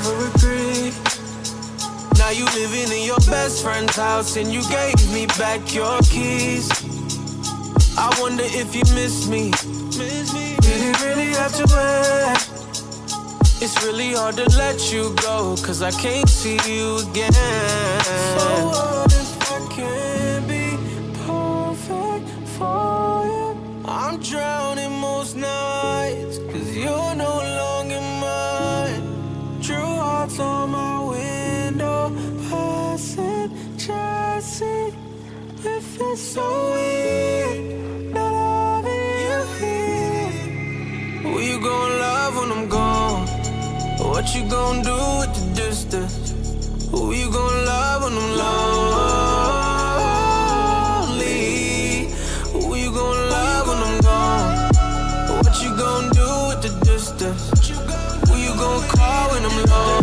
never agree. Now you living in your best friend's house and you gave me back your keys. I wonder if you miss me. Did it really have to end? It's really hard to let you go, cause I can't see you again. So what if I can't be perfect for you? I'm drowning most nights, cause you're no longer mine. True hearts on my window, passing, chasing. It feels so weird, not having you here. Who you gon' love when I'm gone? What you gon' do with the distance? Who you gon' love when I'm lonely? Who you gon' love when I'm gone? What you gon' do with the distance? Who you gon' call when I'm lonely?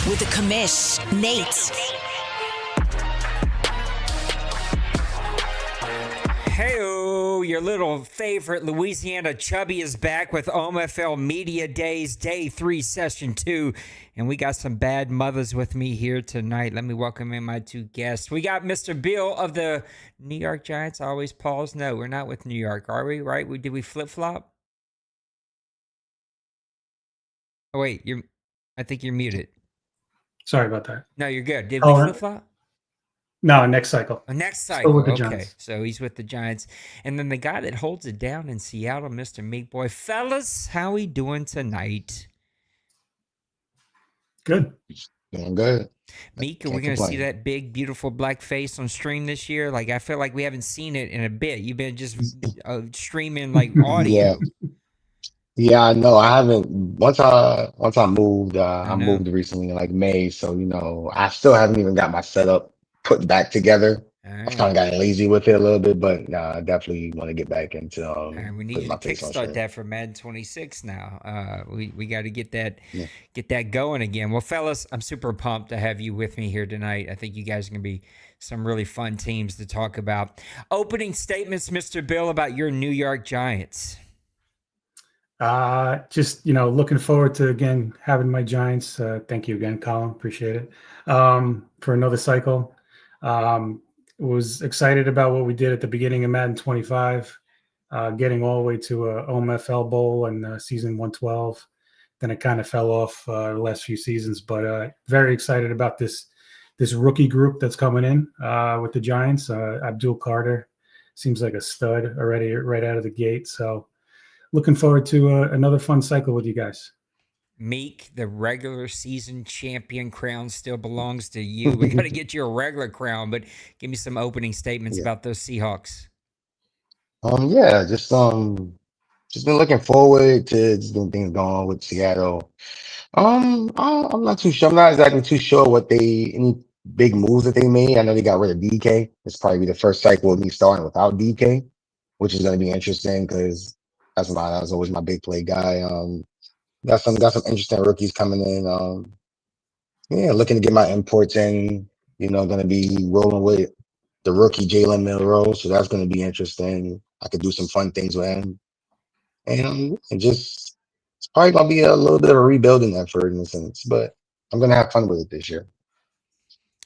With the commish, Nate. Hey-o, your little favorite Louisiana Chubby is back with OMFL Media Days, Day 3, Session 2. And we got some bad mothers with me here tonight. Let me welcome in my two guests. We got Mr. Bill of the New York Giants. I always pause. No, we're not with New York, are we? Right? Did we flip-flop? Oh, wait, I think you're muted. Sorry about that. No, you're good. Did we flip-flop? No, next cycle. Next cycle. With the Okay, Giants. so he's with the Giants. And then the guy that holds it down in Seattle, Mr. Meat Boy. Fellas, how we doing tonight? Good. Doing good. Meek, are we going to see that big, beautiful black face on stream this year? Like, I feel like we haven't seen it in a bit. You've been just streaming, like, audio. Yeah, I know. I haven't. Once I moved, I moved recently in like May. So, I still haven't even got my setup put back together. I've kind of gotten lazy with it a little bit, but I definitely want to get back into. We need you to kickstart that for Madden 26 now. We got to get that going again. Well, fellas, I'm super pumped to have you with me here tonight. I think you guys are gonna be some really fun teams to talk about. Opening statements, Mr. Bill, about your New York Giants. Just looking forward to again having my Giants. Thank you again, Colin. Appreciate it. For another cycle. Was excited about what we did at the beginning of Madden 25, getting all the way to a OMFL Bowl and season 112. Then it kind of fell off the last few seasons, but very excited about this rookie group that's coming in with the Giants. Abdul Carter seems like a stud already right out of the gate. So looking forward to another fun cycle with you guys. Meek, the regular season champion crown still belongs to you. We got to get you a regular crown, but give me some opening statements about those Seahawks. Just been looking forward to just getting things going with Seattle. I'm not too sure. I'm not exactly too sure what any big moves that they made. I know they got rid of DK. It's probably the first cycle of me starting without DK, which is going to be interesting because that was always my big play guy. Got some interesting rookies coming in. Looking to get my imports in. Going to be rolling with the rookie Jalen Milroe, so that's going to be interesting. I could do some fun things with him, and it's probably going to be a little bit of a rebuilding effort in a sense, but I'm going to have fun with it this year.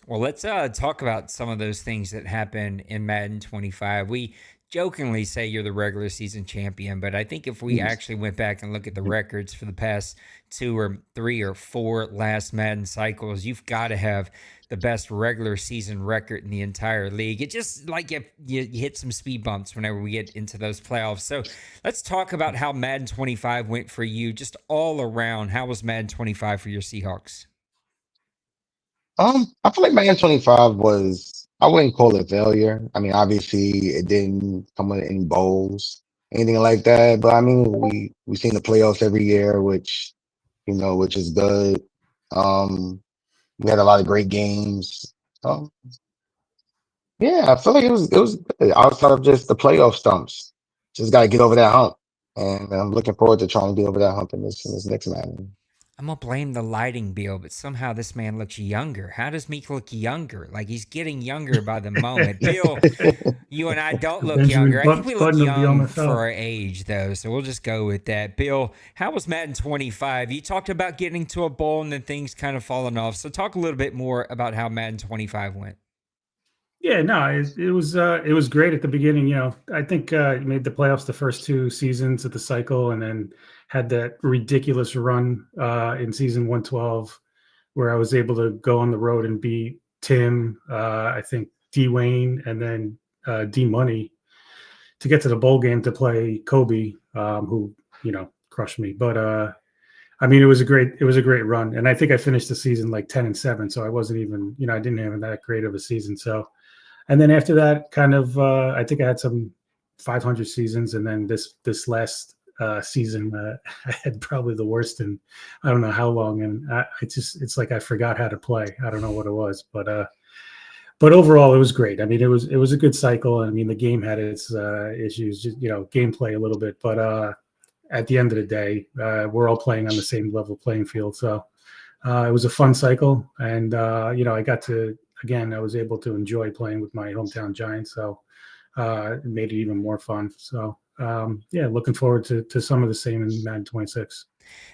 Well, let's talk about some of those things that happened in Madden 25. We jokingly say you're the regular season champion, but I think if we actually went back and look at the records for the past 2 or 3 or 4 last Madden cycles, you've got to have the best regular season record in the entire league. It just like if you hit some speed bumps whenever we get into those playoffs. So let's talk about how Madden 25 went for you, just all around. How was Madden 25 for your Seahawks? I feel like Madden 25 was, I wouldn't call it failure. I mean, obviously it didn't come with any bowls, anything like that. But I mean, we seen the playoffs every year, which, which is good. Um, we had a lot of great games. Um, yeah, I feel like it was good outside of just the playoff stumps. Just got to get over that hump. And I'm looking forward to trying to get over that hump in this next Madden. I'm gonna blame the lighting, Bill, but somehow this man looks younger. How does Meek look younger? Like he's getting younger by the moment. Bill, you and I don't The look Benjamin younger. I think we look Button of the young for OMFL. our age, though, so we'll just go with that. Bill, how was Madden 25? You talked about getting to a bowl and then things kind of falling off. So talk a little bit more about how Madden 25 went. Yeah, no, it was great at the beginning. I think it made the playoffs the first 2 seasons of the cycle, and then had that ridiculous run in season 112 where I was able to go on the road and beat Tim, I think D Wayne, and then D Money to get to the bowl game to play Kobe, who crushed me. But I mean, it was a great run, and I think I finished the season like 10-7, so I wasn't even I didn't have that great of a season. So, and then after that, kind of I think I had some 500 seasons, and then this last season I had probably the worst in I don't know how long, and it's like I forgot how to play. I don't know what it was, but overall it was great. I mean, it was a good cycle. I mean, the game had its issues, just, gameplay a little bit, but at the end of the day, we're all playing on the same level playing field. So it was a fun cycle, and I got to again. I was able to enjoy playing with my hometown Giants, so it made it even more fun. So yeah, looking forward to some of the same in Madden 26.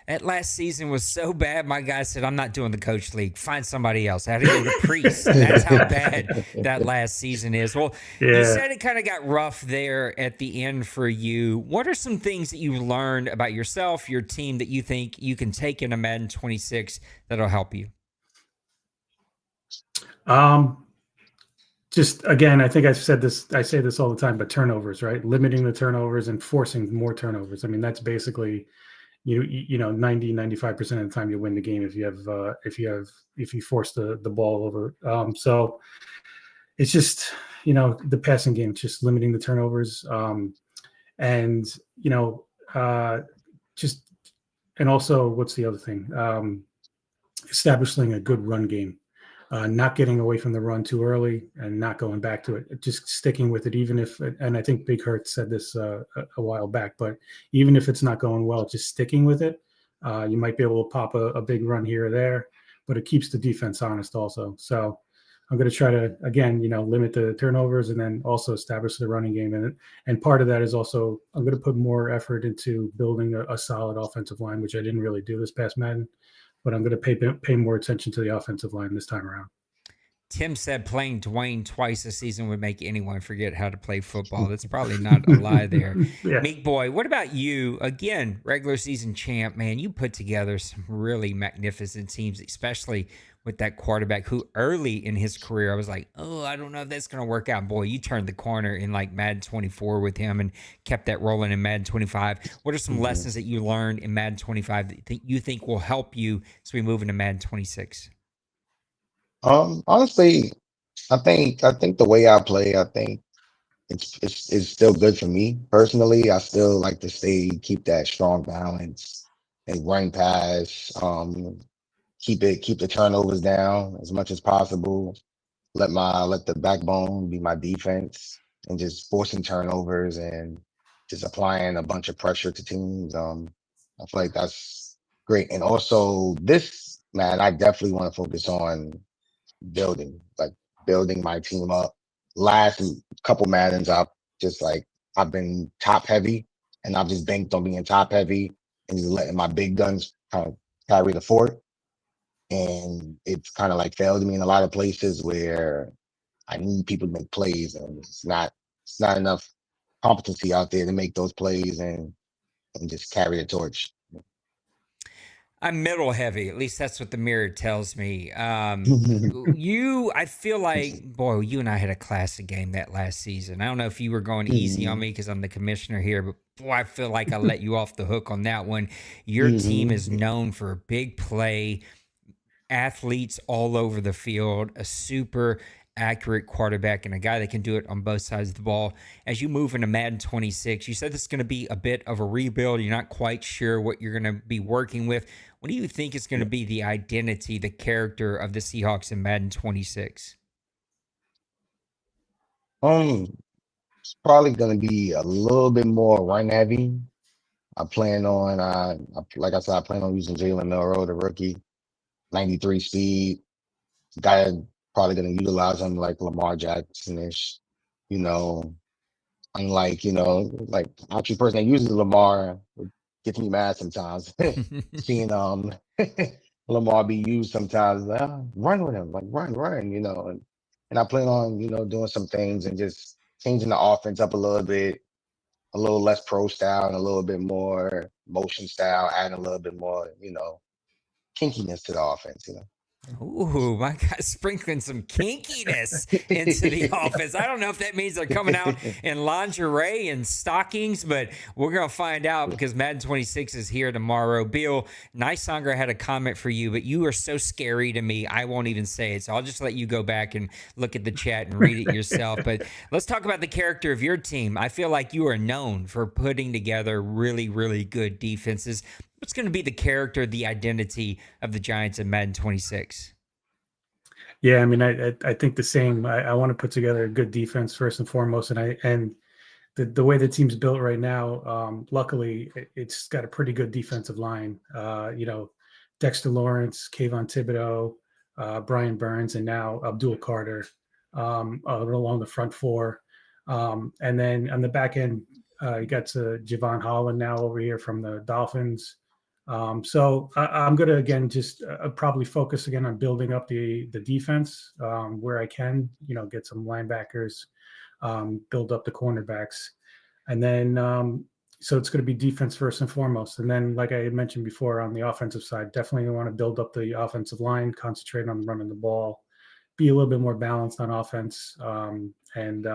That last season was so bad. My guy said, "I'm not doing the coach league. Find somebody else." I had to go to Priest. That's how bad that last season is. Well, you Yeah. said it kind of got rough there at the end for you. What are some things that you learned about yourself, your team, that you think you can take into Madden 26 that'll help you? Um, just again, I think I say this all the time, but turnovers, right? Limiting the turnovers and forcing more turnovers. I mean, that's basically 90-95% of the time you win the game if you force the ball over. So it's just the passing game, just limiting the turnovers, and just and also what's the other thing? Establishing a good run game, not getting away from the run too early and not going back to it, just sticking with it, even if, and I think Big Hurt said this a while back, but even if it's not going well, just sticking with it. You might be able to pop a big run here or there, but it keeps the defense honest also. So I'm going to try to, again, limit the turnovers and then also establish the running game. And part of that is also, I'm going to put more effort into building a solid offensive line, which I didn't really do this past Madden, but I'm going to pay more attention to the offensive line this time around. Tim said playing Dwayne twice a season would make anyone forget how to play football. That's probably not a lie there. Yeah. Meek Boy, what about you? Again, regular season champ, man, you put together some really magnificent teams, especially with that quarterback who early in his career, I was like, oh, I don't know if that's going to work out. Boy, you turned the corner in like Madden 24 with him and kept that rolling in Madden 25. What are some lessons that you learned in Madden 25 that you think will help you as we move into Madden 26? Honestly, I think the way I play, I think it's still good for me personally. I still like to keep that strong balance and run pass. Keep the turnovers down as much as possible. Let the backbone be my defense and just forcing turnovers and just applying a bunch of pressure to teams. I feel like that's great. And also this man, I definitely want to focus on building, like building my team up. Last couple Maddens, I've been top heavy, and I've just banked on being top heavy and just letting my big guns kind of carry the fort. And it's kind of like failed me in a lot of places where I need people to make plays, and it's not enough competency out there to make those plays and just carry the torch. I'm middle heavy. At least that's what the mirror tells me. I feel like, boy, you and I had a classic game that last season. I don't know if you were going easy on me because I'm the commissioner here, but boy, I feel like I let you off the hook on that one. Your team is known for a big play, athletes all over the field, a super accurate quarterback, and a guy that can do it on both sides of the ball. As you move into Madden 26, you said this is going to be a bit of a rebuild. You're not quite sure what you're going to be working with. What do you think is going to be the identity, the character of the Seahawks in Madden 26? It's probably gonna be a little bit more run heavy. I plan on, like I said, I plan on using Jalen Milroe, the rookie, 93 speed. Guy probably gonna utilize him like Lamar Jackson-ish, you know. Unlike, like actually person that uses Lamar gets me mad sometimes. Seeing Lamar be used sometimes, like, run with him, like run, and I plan on, doing some things and just changing the offense up a little bit, a little less pro style and a little bit more motion style, adding a little bit more, kinkiness to the offense. Ooh, my God, sprinkling some kinkiness into the offense. I don't know if that means they're coming out in lingerie and stockings, but we're going to find out because Madden 26 is here tomorrow. Bill, Nicesonger had a comment for you, but you are so scary to me, I won't even say it. So I'll just let you go back and look at the chat and read it yourself. But let's talk about the character of your team. I feel like you are known for putting together really, really good defenses. What's going to be the character, the identity of the Giants in Madden 26? Yeah, I mean, I think the same. I want to put together a good defense first and foremost, and the way the team's built right now, luckily, it's got a pretty good defensive line. Dexter Lawrence, Kayvon Thibodeau, Brian Burns, and now Abdul Carter along the front four. And then on the back end, you got Javon Holland now over here from the Dolphins. So I'm going to, again, just probably focus again on building up the defense where I can, get some linebackers, build up the cornerbacks. And then, so it's going to be defense first and foremost. And then, like I had mentioned before, on the offensive side, definitely want to build up the offensive line, concentrate on running the ball, be a little bit more balanced on offense. And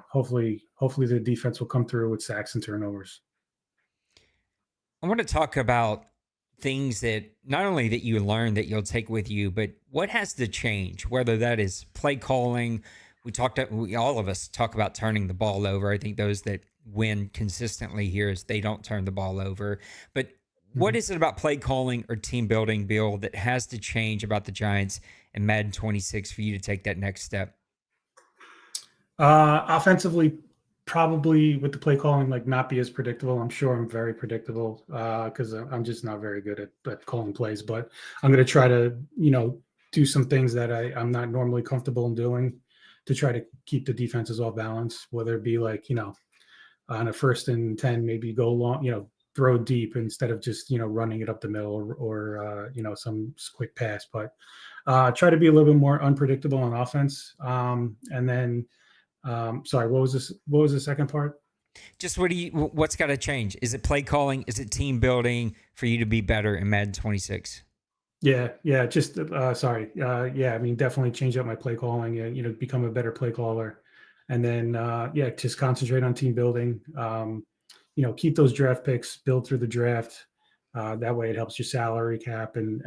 hopefully the defense will come through with sacks and turnovers. I want to talk about things that not only that you learn that you'll take with you, but what has to change, whether that is play calling. All of us talk about turning the ball over. I think those that win consistently here is they don't turn the ball over. But what is it about play calling or team building, Bill, that has to change about the Giants and Madden 26 for you to take that next step? Offensively, probably with the play calling, like not be as predictable. I'm sure I'm very predictable because I'm just not very good at calling plays. But I'm going to try to, do some things that I'm not normally comfortable in doing to try to keep the defenses all balanced. Whether it be like, on a 1st and 10, maybe go long, throw deep instead of just running it up the middle or some quick pass. But try to be a little bit more unpredictable on offense. And then. Sorry, what was the second part? Just what's got to change? Is it play calling? Is it team building for you to be better in Madden 26? Yeah. Just sorry. Yeah, I mean, definitely change up my play calling. Become a better play caller, and then just concentrate on team building. Keep those draft picks, build through the draft. That way, it helps your salary cap, and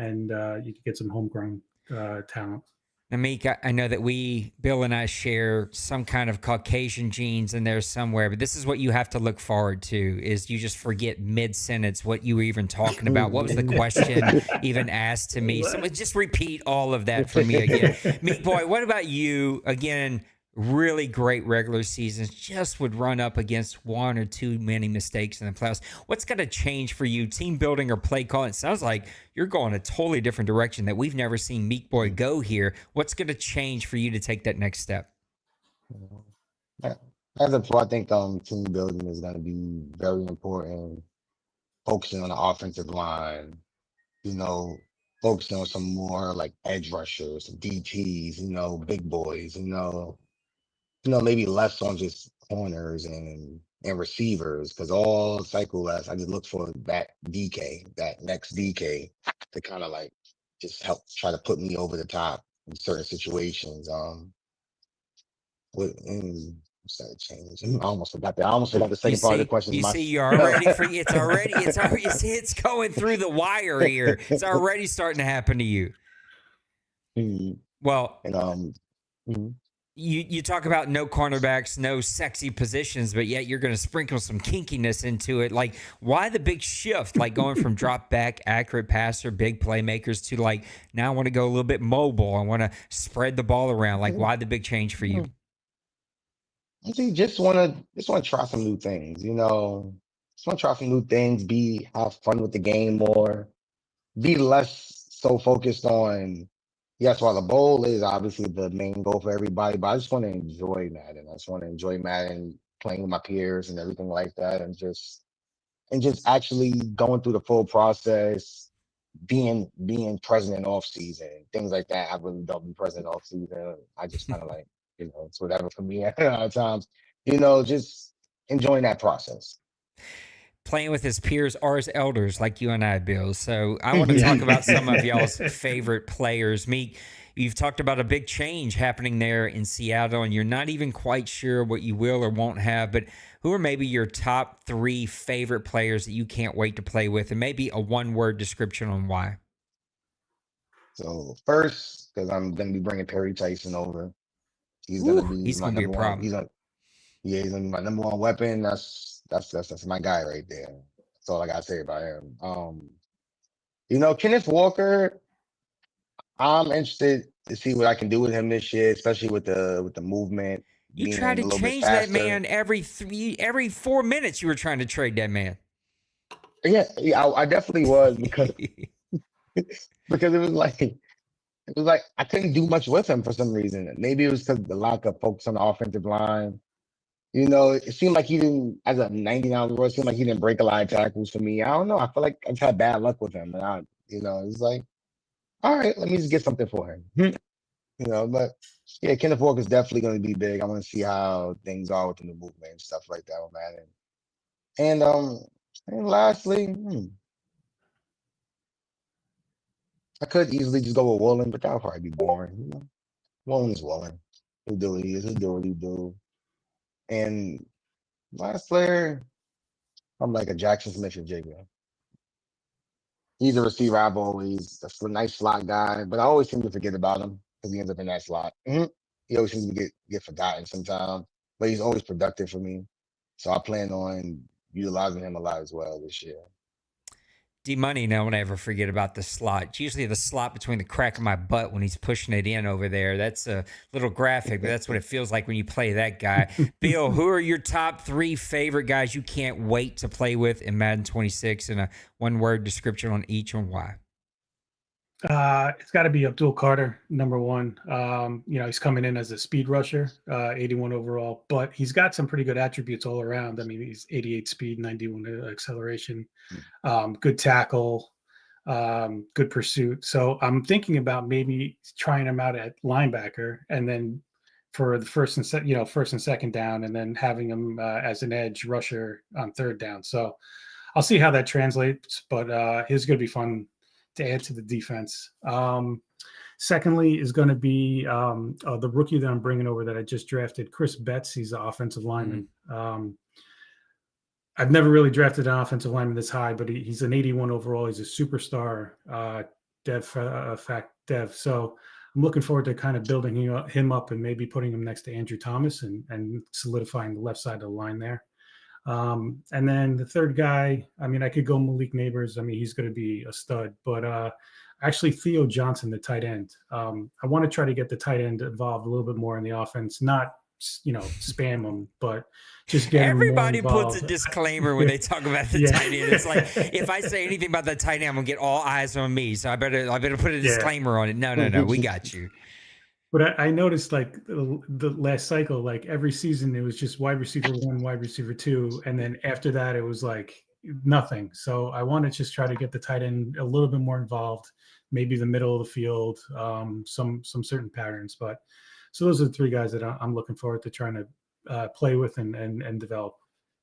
you can get some homegrown talent. Now, Meek, I know that Bill and I share some kind of Caucasian genes in there somewhere, but this is what you have to look forward to is you just forget mid-sentence what you were even talking about. What was the question even asked to me? So just repeat all of that for me again. Meek boy, what about you? Again, really great regular seasons, just would run up against one or too many mistakes in the playoffs. What's got to change for you, team building or play calling? It sounds like you're going a totally different direction that we've never seen Meek Boy go here. What's going to change for you to take that next step? As a pro, I think team building is going to be very important. Focusing on the offensive line, focusing on some more like edge rushers, DTs, big boys, maybe less on just corners and receivers, because all cycle last, I just look for that DK, that next DK to kind of like just help try to put me over the top in certain situations. What's that change? I almost forgot that. I almost forgot the You second part of the see, question. you see, you're already free. It's you see, it's going through the wire here. It's already starting to happen to you. Mhm. Well, And mhm. you talk about no cornerbacks, no sexy positions, but yet you're going to sprinkle some kinkiness into it. Like, why the big shift? Like going from drop back, accurate passer, big playmakers to like now I want to go a little bit mobile. I want to spread the ball around. Like, why the big change for you? I think just wanna try some new things, Just wanna try some new things, have fun with the game more, be less so focused on, yes, while the bowl is obviously the main goal for everybody, but I just want to enjoy Madden. I just want to enjoy Madden, playing with my peers and everything like that, and just actually going through the full process, being present in off season, things like that. I really don't be present off season. I just kind of like, it's whatever for me at times, just enjoying that process. Playing with his peers or his elders like you and I, Bill. So I want to Yeah. talk about some of y'all's favorite players. Meek, you've talked about a big change happening there in Seattle, and you're not even quite sure what you will or won't have, but who are maybe your top 3 favorite players that you can't wait to play with, and maybe a one-word description on why? So first, because I'm gonna be bringing Perry Tyson over. He's gonna Ooh, be he's my going to be a number one. problem. He's gonna be my number one weapon. That's my guy right there. That's all I gotta say about him. Kenneth Walker, I'm interested to see what I can do with him this year, especially with the movement You being try a to little bit change that faster. man every 4 minutes. You were trying to trade that man. Yeah, I definitely was because it was like I couldn't do much with him for some reason. Maybe it was because the lack of focus on the offensive line. It seemed like he didn't, as a 99 overall, it seemed like he didn't break a lot of tackles for me. I don't know. I feel like I've had bad luck with him. And it's like, all right, let me just get something for him. But yeah, Kenneth Walker's definitely going to be big. I want to see how things are with the movement and stuff like that with Madden. And lastly, I could easily just go with Woolen, but that would probably be boring. Woolen is Woolen. He'll do what he is. He'll do what he do. And last player, I'm like a Jackson Smith or Jigga. He's a receiver I've always, a nice slot guy, but I always seem to forget about him because he ends up in that slot. He always seems to get forgotten sometimes, but he's always productive for me. So I plan on utilizing him a lot as well this year. D-Money, no one ever forget about the slot. It's usually the slot between the crack of my butt when he's pushing it in over there. That's a little graphic, but that's what it feels like when you play that guy. Bill, who are your top 3 favorite guys you can't wait to play with in Madden 26, and a one-word description on each and why? It's got to be Abdul Carter, number one. He's coming in as a speed rusher, 81 overall, but he's got some pretty good attributes all around. I mean, he's 88 speed, 91 acceleration, good tackle, good pursuit. So I'm thinking about maybe trying him out at linebacker, and then for the first and second down, and then having him as an edge rusher on third down. So I'll see how that translates, but he's going to be fun to add to the defense. Secondly is going to be the rookie that I'm bringing over that I just drafted, Chris Betts. He's the offensive lineman. I've never really drafted an offensive lineman this high, but he's an 81 overall. He's a superstar dev. So I'm looking forward to kind of building him up and maybe putting him next to Andrew Thomas and solidifying the left side of the line there. And then the third guy, I mean, I could go Malik Neighbors. I mean, he's going to be a stud, but actually Theo Johnson, the tight end. I want to try to get the tight end involved a little bit more in the offense, not, spam him, but just get him more Everybody involved. puts a disclaimer when they talk about the tight end. It's like, if I say anything about the tight end, I'm going to get all eyes on me. So I better put a disclaimer on it. No, we got you. But I noticed like the last cycle, like every season it was just wide receiver 1, wide receiver 2, and then after that it was like nothing. So I want to just try to get the tight end a little bit more involved, maybe the middle of the field, some certain patterns. But so those are the 3 guys that I'm looking forward to trying to play with and develop.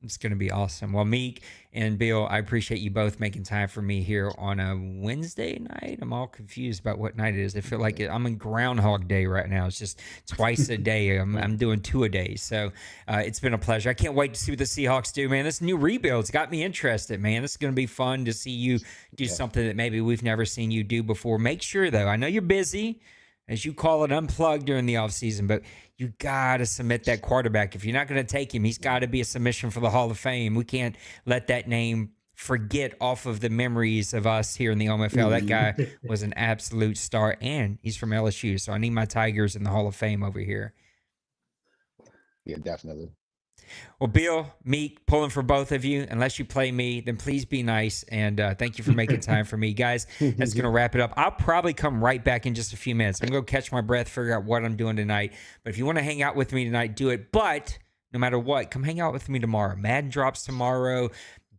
It's going to be awesome. Well, Meek and Bill, I appreciate you both making time for me here on a Wednesday night. I'm all confused about what night it is. I feel like I'm in Groundhog Day right now. It's just twice a day. I'm doing 2 a day. So it's been a pleasure. I can't wait to see what the Seahawks do, man. This new rebuild's got me interested, man. This is going to be fun to see you do something that maybe we've never seen you do before. Make sure, though, I know you're busy, as you call it, unplugged during the offseason, but you got to submit that quarterback. If you're not going to take him, he's got to be a submission for the Hall of Fame. We can't let that name forget off of the memories of us here in the OMFL. That guy was an absolute star, and he's from LSU, so I need my Tigers in the Hall of Fame over here. Yeah, definitely. Well, Bill, Meek, pulling for both of you. Unless you play me, then please be nice. And thank you for making time for me. Guys, that's going to wrap it up. I'll probably come right back in just a few minutes. I'm going to go catch my breath, figure out what I'm doing tonight. But if you want to hang out with me tonight, do it. But no matter what, come hang out with me tomorrow. Madden drops tomorrow.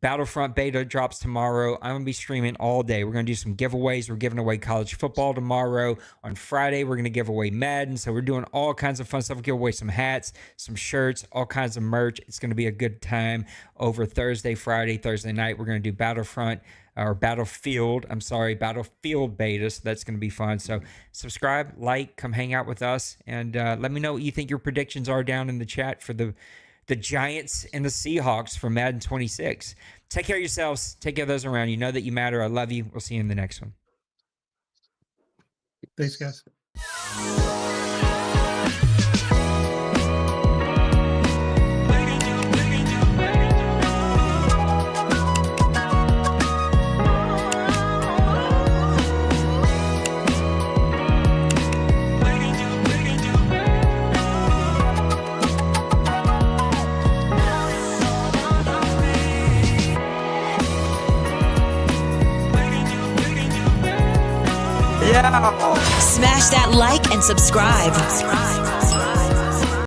Battlefront beta drops tomorrow. I'm going to be streaming all day. We're going to do some giveaways. We're giving away college football tomorrow. On Friday, we're going to give away Madden. So we're doing all kinds of fun stuff. We'll give away some hats, some shirts, all kinds of merch. It's going to be a good time over Thursday, Friday, Thursday night. We're going to do Battlefield beta. So that's going to be fun. So subscribe, like, come hang out with us. And let me know what you think your predictions are down in the chat for the Giants and the Seahawks for Madden 26. Take care of yourselves. Take care of those around you. Know that you matter. I love you. We'll see you in the next one. Thanks, guys. Smash that like and subscribe.